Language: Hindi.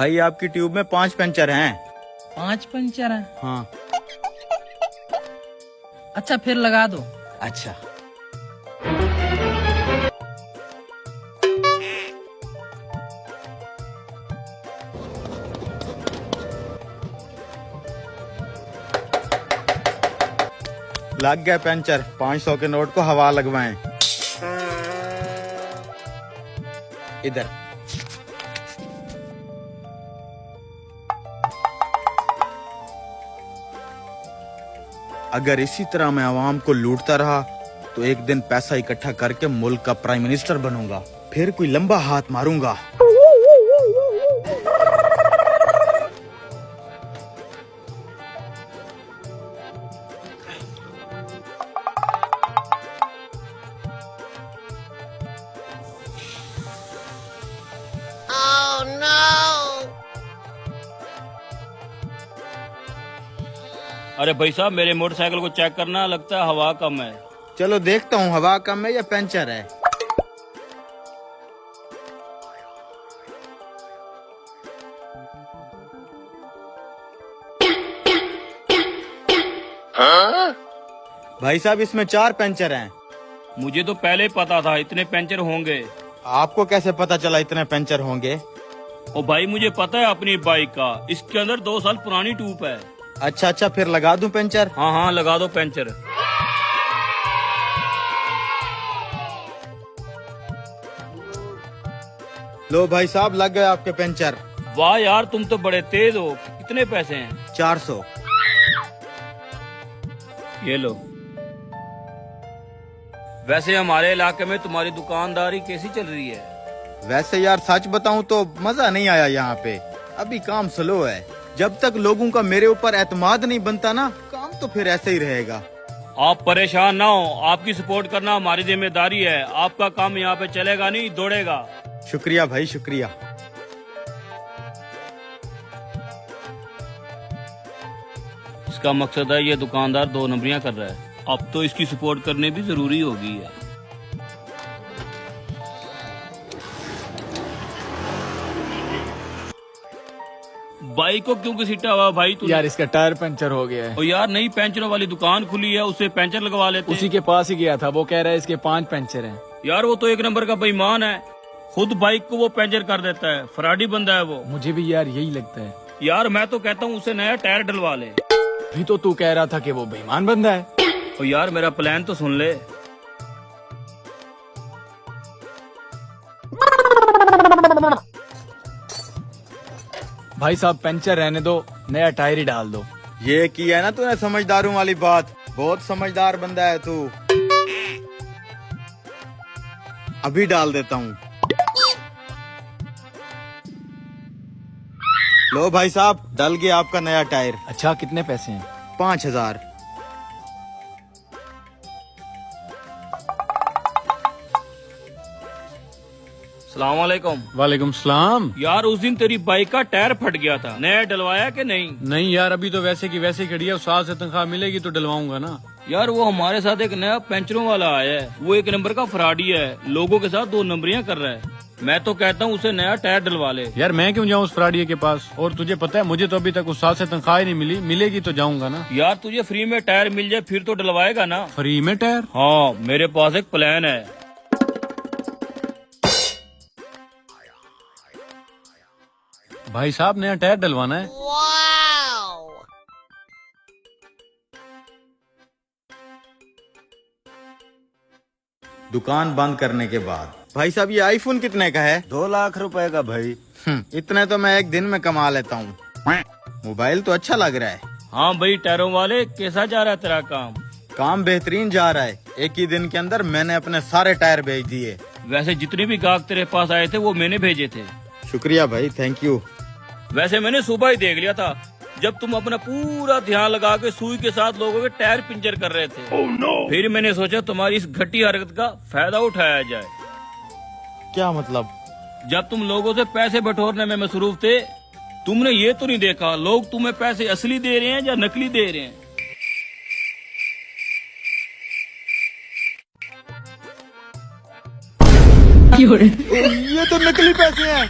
भाई आपकी ट्यूब में 5 पंचर हैं। 5 पंचर है? हाँ। अच्छा फिर लगा दो। अच्छा। लग गया पंचर। 500 के नोट को हवा लगवाएं। इधर। अगर इसी तरह मैं आवाम को लूटता रहा तो एक दिन पैसा इकट्ठा करके मुल्क का प्राइम मिनिस्टर बनूंगा, फिर कोई लंबा हाथ मारूंगा। अरे भाई साहब, मेरे मोटरसाइकिल को चेक करना, लगता है हवा कम है। चलो देखता हूँ हवा कम है या पंचर है। भाई साहब इसमें 4 पंचर हैं। मुझे तो पहले ही पता था इतने पंचर होंगे। आपको कैसे पता चला इतने पंचर होंगे? ओ भाई, मुझे पता है अपनी बाइक का, इसके अंदर 2 साल पुरानी ट्यूब है। अच्छा अच्छा, फिर लगा दूं पंचर? हाँ हाँ, लगा दो पंचर। लो भाई साहब, लग गए आपके पंचर। वाह यार, तुम तो बड़े तेज हो। कितने पैसे हैं? 400। ये लो। वैसे हमारे इलाके में तुम्हारी दुकानदारी कैसी चल रही है? वैसे यार सच बताऊं तो मजा नहीं आया यहाँ पे। अभी काम स्लो है। जब तक लोगों का मेरे ऊपर एतमाद नहीं बनता ना, काम तो फिर ऐसे ही रहेगा। आप परेशान ना हो, आपकी सपोर्ट करना हमारी जिम्मेदारी है। आपका काम यहाँ पे चलेगा नहीं, दौड़ेगा। शुक्रिया भाई, शुक्रिया। इसका मकसद है ये दुकानदार 2 नंबरियां कर रहा है। अब तो इसकी सपोर्ट करनी भी जरूरी होगी है। बाइक को क्यों घसीटा हुआ भाई तू? यार इसका टायर पंचर हो गया है। और यार, नई पंचरों वाली दुकान खुली है, उससे पंचर लगवा लेते। उसी के पास ही गया था, वो कह रहा है इसके 5 पंचर हैं। यार वो तो 1 नंबर का बेईमान है। खुद बाइक को वो पंचर कर देता है, फराडी बंदा है वो। मुझे भी यार यही लगता है। यार मैं तो कहता हूँ उसे नया टायर डलवा ले। भी तो तू कह रहा था कि वो बेईमान बंदा है। और यार मेरा प्लान तो सुन ले। भाई साहब पंचर रहने दो, नया टायर ही डाल दो। ये किया ना तूने समझदारों वाली बात। बहुत समझदार बंदा है तू। अभी डाल देता हूँ। लो भाई साहब, डल गया आपका नया टायर। अच्छा कितने पैसे हैं? 5000। सलाम वालेकुम। वालेकुम सलाम। यार उस दिन तेरी बाइक का टायर फट गया था, नया डलवाया कि नहीं? नहीं यार, अभी तो वैसे की वैसे खड़ी है। साल से तनख्वाह मिलेगी तो डलवाऊंगा ना। यार वो हमारे साथ एक नया पंचरों वाला आया है, वो 1 नंबर का फराडी है, लोगों के साथ 2 नंबरियां कर रहा है। मैं तो कहता हूँ उसे नया टायर डलवा ले। यार मैं क्यों जाऊँ उस फ्राडिये के पास? और तुझे पता है मुझे तो अभी तक उस साल से तनख्वाह ही नहीं मिली। मिलेगी तो जाऊंगा ना। यार तुझे फ्री में टायर मिल जाए फिर तो डलवाएगा ना? फ्री में टायर? हाँ, मेरे पास एक प्लान है। भाई साहब नया टायर डलवाना है। दुकान बंद करने के बाद। भाई साहब ये आईफोन कितने का है? 2 लाख रुपए का भाई। इतने तो मैं एक दिन में कमा लेता हूँ। मोबाइल तो अच्छा लग रहा है। हाँ भाई, टायरों वाले कैसा जा रहा है तेरा काम? काम बेहतरीन जा रहा है। एक ही दिन के अंदर मैंने अपने सारे टायर भेज दिए। वैसे जितने भी गाहक तेरे पास आए थे वो मैंने भेजे थे। शुक्रिया भाई, थैंक यू। वैसे मैंने सुबह ही देख लिया था जब तुम अपना पूरा ध्यान लगा के सुई के साथ लोगों के टायर पंचर कर रहे थे। फिर मैंने सोचा तुम्हारी इस घटी हरकत का फायदा उठाया जाए। क्या मतलब? जब तुम लोगों से पैसे बटोरने में मसरूफ थे, तुमने ये तो नहीं देखा लोग तुम्हें पैसे असली दे रहे हैं या नकली दे रहे हैं। ये तो नकली पैसे हैं।